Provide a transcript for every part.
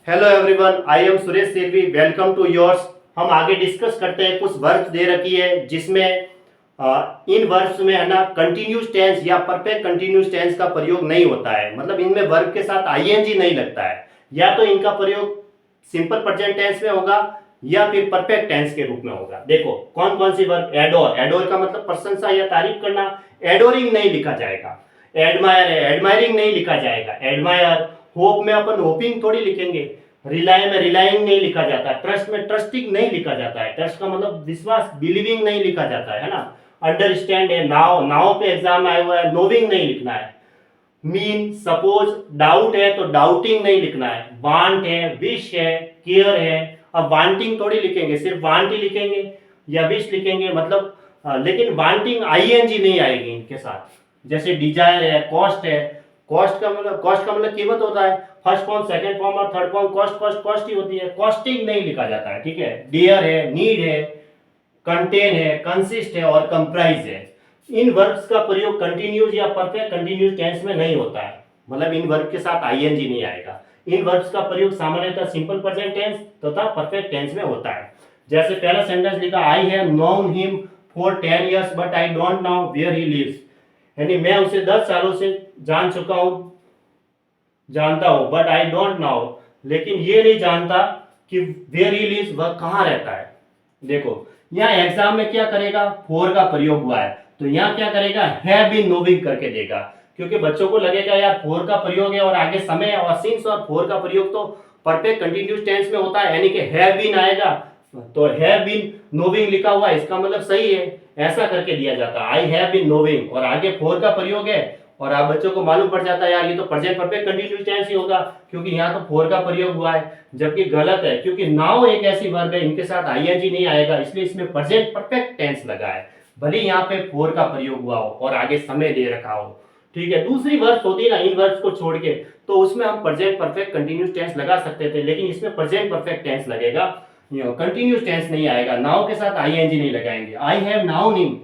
Hello everyone, I am Suresh Sirvi. Welcome to yours. हम आगे discuss करते हैं। कुछ वर्ब्स दे रखी है जिसमें इन वर्ब्स में है ना कंटिन्यूस टेंस या परफेक्ट कंटिन्यूस टेंस का प्रयोग नहीं होता है। मतलब इनमें वर्ब के साथ आईएनजी नहीं लगता है। या तो इनका प्रयोग सिंपल प्रेजेंट टेंस में होगा या फिर परफेक्ट टेंस के रूप में होगा। देखो कौन कौन सी वर्ब। एडोर, एडोर का मतलब प्रशंसा या तारीफ करना। एडोरिंग नहीं लिखा जाएगा। एडमायर है, एडमायरिंग नहीं लिखा जाएगा। एडमायर। होप में अपन होपिंग थोड़ी लिखेंगे। रिलाई में रिलाइंग नहीं लिखा जाता। ट्रस्ट में ट्रस्टिंग नहीं लिखा जाता है। ट्रस्ट का मतलब विश्वास, बिलीविंग नहीं लिखा जाता है ना। अंडरस्टैंड है। नाउ, नाउ पे एग्जाम आया हुआ है, नोविंग नहीं लिखना है। मीन, सपोज, डाउट है तो डाउटिंग नहीं लिखना है। वांट है, विश है, केयर है। अब वांटिंग थोड़ी लिखेंगे, सिर्फ वांट ही लिखेंगे या विश लिखेंगे मतलब लेकिन वांटिंग आईएनजी नहीं आएगी इनके साथ। जैसे डिजायर है, कॉस्ट है। कॉस्ट का मतलब कीमत होता है। फर्स्ट फॉर्म, सेकंड फॉर्म और third form cost cost cost ही होती है। कॉस्टिंग नहीं लिखा जाता है, ठीक है। डियर है, नीड है, कंटेन है, कंसिस्ट है और कंप्राइज है। इन वर्ब्स का प्रयोग कंटिन्यूस या परफेक्ट कंटिन्यूस टेंस में नहीं होता है। मतलब इन वर्ब के साथ आईएनजी नहीं आएगा। इन वर्ब्स का प्रयोग सामान्यतः सिंपल प्रेजेंट टेंस तथा परफेक्ट टेंस में होता है। जैसे पहला सेंटेंस लिखा, I have known him for 10 years but I don't know where he lives. यानी मैं उसे 10 सालों से जान चुका हूं, जानता हूं, बट आई डोंट नो, लेकिन ये नहीं जानता कि वेयर ही लिव्स, वह कहां रहता है। देखो यहाँ एग्जाम में क्या करेगा, फोर का प्रयोग हुआ है तो यहाँ क्या करेगा, हैव बीन नोविंग करके देगा। क्योंकि बच्चों को लगेगा यार फोर का प्रयोग है और आगे समय और सिंस और फोर का प्रयोग तो परफेक्ट कंटिन्यूस टेंस में होता है, यानी कि हैव बीन आएगा तो हैव बीन नोविंग लिखा हुआ है, इसका मतलब सही है। ऐसा करके दिया जाता है, आई हैव बीन नोविंग और आगे फोर का प्रयोग है और आप बच्चों को मालूम पड़ जाता है यार ये तो प्रेजेंट परफेक्ट कंटिन्यूस टेंस ही होगा क्योंकि यहाँ तो फोर का प्रयोग हुआ है। जबकि गलत है, क्योंकि नाउ एक ऐसी वर्ब है इनके साथ आईएनजी नहीं आएगा, इसलिए इसमें प्रेजेंट परफेक्ट टेंस लगा है। भले यहाँ पे फोर का प्रयोग हुआ हो और आगे समय दे रखा हो, ठीक है। दूसरी वर्ब्स होती है ना इन वर्ब्स को छोड़ के, तो उसमें हम प्रेजेंट परफेक्ट कंटिन्यूस टेंस लगा सकते थे, लेकिन इसमें प्रेजेंट परफेक्ट टेंस लगेगा, कंटिन्यूस टेंस नहीं आएगा। नाउ के साथ आईएनजी नहीं लगाएंगे। I have known him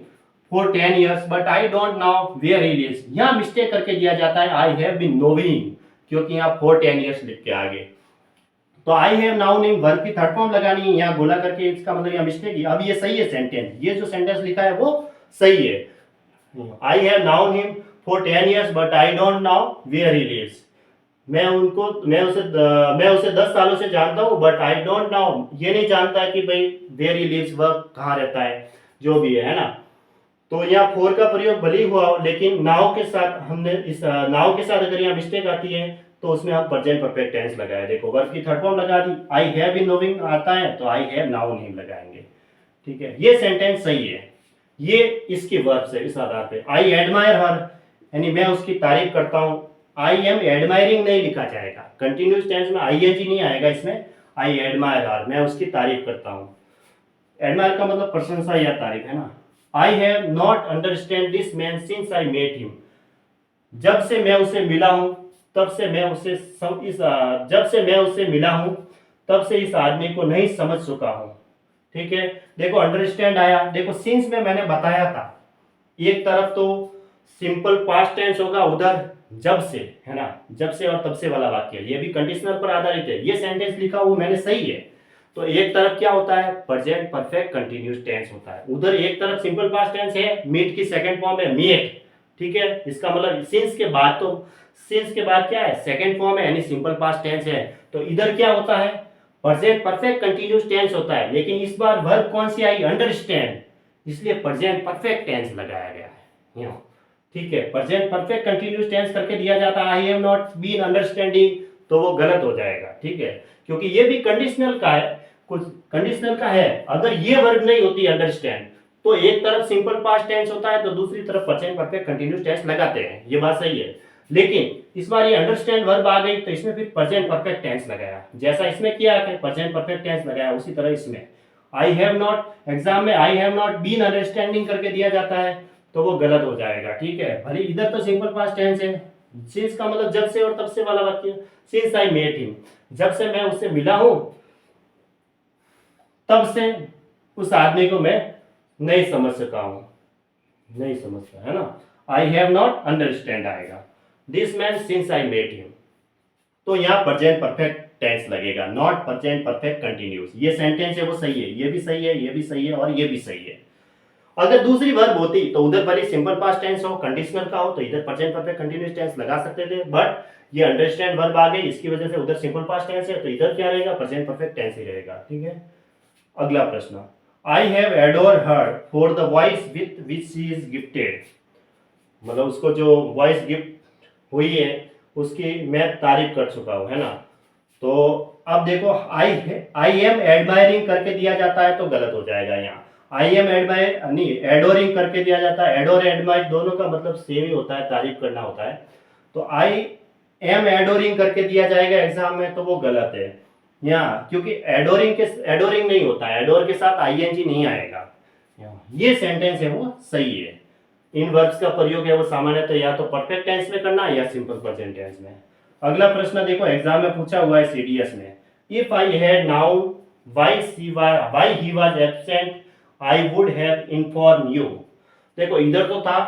for 10 years but I don't know where he lives, यहाँ मिस्टेक करके दिया जाता है, आई हैव बीन नोविंग, क्योंकि यहाँ फॉर 10 years लिख के आगे। तो आई हैव नाउन हिम वर्ब की थर्ड फॉर्म लगानी है, यहाँ गोला करके, इसका मतलब यहाँ मिस्टेक है। अब ये सही है सेंटेंस, ये जो सेंटेंस लिखा है वो सही है। I have known him for 10 years but I don't know where he lives. मैं उसे 10 सालों से जानता हूँ बट आई डोंट नो, ये नहीं जानता कि भाई वेयर ही लिव्स, वह कहाँ रहता है, जो भी है ना। तो यहाँ फोर का प्रयोग भले ही हुआ हो, लेकिन नाउ के साथ हमने इस नाउ के साथ अगर यहाँ मिस्टेक आती है तो उसमें हम प्रेजेंट परफेक्ट टेंस लगाया। देखो वर्ब की थर्ड फॉर्म लगा दी, आई हैव बीन नोविंग आता है तो आई हैव नाउ नहीं लगाएंगे, ठीक है। ये सेंटेंस सही है, ये इसकी वर्ब से इस आधार पे। आई एडमायर हर, यानी मैं उसकी तारीफ करता हूँ। आई एम एडमायरिंग नहीं लिखा जाएगा, कंटिन्यूस टेंस में आईएनजी नहीं आएगा इसमें। आई एडमायर हर, मैं उसकी तारीफ करता हूँ। एडमायर का मतलब प्रशंसा या तारीफ है ना। I have not understand this man since I met him, जब से मैं उसे मिला हूं तब से मैं उसे जब से मैं उससे मिला हूं तब से इस आदमी को नहीं समझ चुका हूं, ठीक है। देखो अंडरस्टैंड आया, देखो सिंस में मैंने बताया था, एक तरफ तो सिंपल पास्ट टेंस होगा, उधर जब से है ना, जब से और तब से वाला वाक्य, ये भी कंडीशनल पर आधारित है। ये सेंटेंस लिखा हुआ मैंने सही है, तो एक तरफ क्या होता है, प्रेजेंट परफेक्ट कंटिन्यूस टेंस होता है, उधर एक तरफ सिंपल पास्ट टेंस है, मीट की सेकंड फॉर्म है मीट, ठीक है। इसका मतलब सिंस के बाद, तो सिंस के बाद क्या है, सेकंड फॉर्म है यानी सिंपल पास्ट टेंस है, तो इधर क्या होता है, प्रेजेंट परफेक्ट कंटिन्यूस टेंस होता है। लेकिन इस बार वर्ब कौन सी आई, अंडरस्टैंड, इसलिए प्रेजेंट परफेक्ट टेंस लगाया गया है यहाँ, ठीक है। प्रेजेंट परफेक्ट कंटिन्यूस टेंस करके दिया जाता है, I have not been understanding, तो वो गलत हो जाएगा, ठीक है। क्योंकि ये भी कंडीशनल का है, कुछ कंडीशनल का है। अगर ये वर्ब नहीं होती अंडरस्टैंड, तो एक तरफ सिंपल पास्ट टेंस होता है तो दूसरी तरफ प्रेजेंट परफेक्ट कंटिन्यूस टेंस लगाते हैं, ये बात सही है। लेकिन इस बार ये अंडरस्टैंड वर्ब आ गई तो इसमें फिर प्रेजेंट परफेक्ट टेंस लगाया, जैसा इसमें किया कि प्रेजेंट परफेक्ट टेंस लगाया उसी तरह इसमें। आई हैव नॉट, एग्जाम में I have not been understanding करके दिया जाता है तो वो गलत हो जाएगा, ठीक है। भले इधर तो सिंपल पास्ट टेंस है, सिंस का मतलब जब से और तब से वाला वाक्य, सिंस आई मेट हिम, जब से मैं उससे मिला हूं तब से उस आदमी को मैं नहीं समझ सका हूं, नहीं समझता है ना। आई हैव नॉट अंडरस्टैंड आएगा, this man since I met him, तो यहाँ प्रेजेंट परफेक्ट टेंस लगेगा, नॉट प्रेजेंट परफेक्ट कंटिन्यूस। ये सेंटेंस है वो सही है, ये भी सही है, ये भी सही है और ये भी सही है। अगर दूसरी वर्ब होती तो उधर भले सिंपल पास्ट टेंस हो, कंडीशनल का हो, तो इधर प्रेजेंट परफेक्ट कंटीन्यूअस टेंस लगा सकते थे, बट ये अंडरस्टैंड वर्ब आ गई, इसकी वजह से उधर सिंपल पास्ट टेंस है, तो इधर क्या रहेगा, प्रेजेंट परफेक्ट टेंस ही रहेगा। ठीक है, अगला प्रश्न, I have adore her for the voice with which she is gifted. मतलब उसको जो वॉइस गिफ्ट हुई है उसकी मैं तारीफ कर चुका हूँ, है ना। तो अब देखो, आई एम एडमायरिंग करके दिया जाता है तो गलत हो जाएगा यहाँ। आई एम एडमायर नहीं, एडोरिंग करके दिया जाता है, एडोर एडमायर दोनों का मतलब सेम ही होता है, तारीफ करना होता है। तो आई एम एडोरिंग करके दिया जाएगा एग्जाम में, तो वो गलत है यहाँ, क्योंकि एडोरिंग नहीं होता, एडोर के साथ आईएनजी नहीं आएगा। ये सेंटेंस है वो सही है। इन वर्ब्स का प्रयोग है वो सामान्यतः या तो परफेक्ट टेंस में करना या सिंपल प्रेजेंट टेंस में। अगला प्रश्न देखो, एग्जाम में पूछा हुआ है सीडीएस में, if I had noun why he was absent I would have inform you. देखो इधर तो था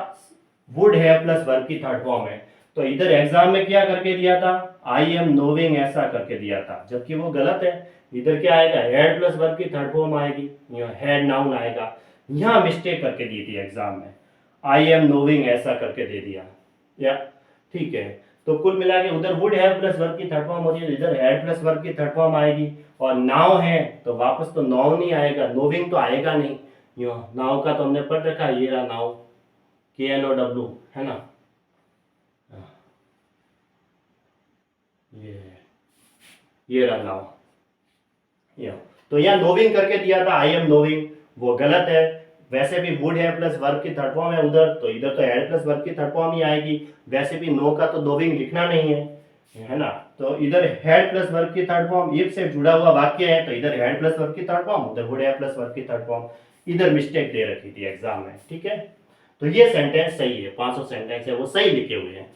वुड हैव प्लस वर्ब की थर्ड फॉर्म है, तो इधर एग्जाम में क्या करके दिया था, आई एम नोविंग ऐसा करके दिया था, जबकि वो गलत है। इधर क्या आएगा, हैड प्लस वर्ब की थर्ड फॉर्म आएगी, हैड नाउन आएगा। यहाँ मिस्टेक करके दी थी एग्जाम में, आई एम नोविंग ऐसा करके दे दिया, या ठीक है। तो कुल मिला के उधर वुड हैव प्लस वर्ब की थर्ड फॉर्म होती है, इधर हैड प्लस वर्ब की थर्ड फॉर्म आएगी, और नाउ है तो वापस तो नाउ नहीं आएगा, नोविंग तो आएगा नहीं। यो नाउ का तो हमने पढ़ रखा है, ये रहा नाउ, KNOW, है ना। ये रहा नाउ, तो यहाँ नोविंग करके दिया था, आई एम नोविंग, वो गलत है। वैसे भी वुड है प्लस वर्ब की थर्ड फॉर्म है उधर, तो इधर तो हैड प्लस वर्ब की थर्ड फॉर्म ही आएगी। वैसे भी नो का तो नोविंग लिखना नहीं है ना, तो इधर हैड प्लस वर्ब की थर्ड फॉर्म, इफ से जुड़ा हुआ वाक्य है तो इधर हैड प्लस वर्ब की थर्ड फॉर्म, उधर वुड है प्लस वर्ब की थर्ड फॉर्म। इधर मिस्टेक दे रखी थी एग्जाम में, ठीक है। तो ये सेंटेंस सही है, 500 सेंटेंस है वो सही लिखे हुए हैं।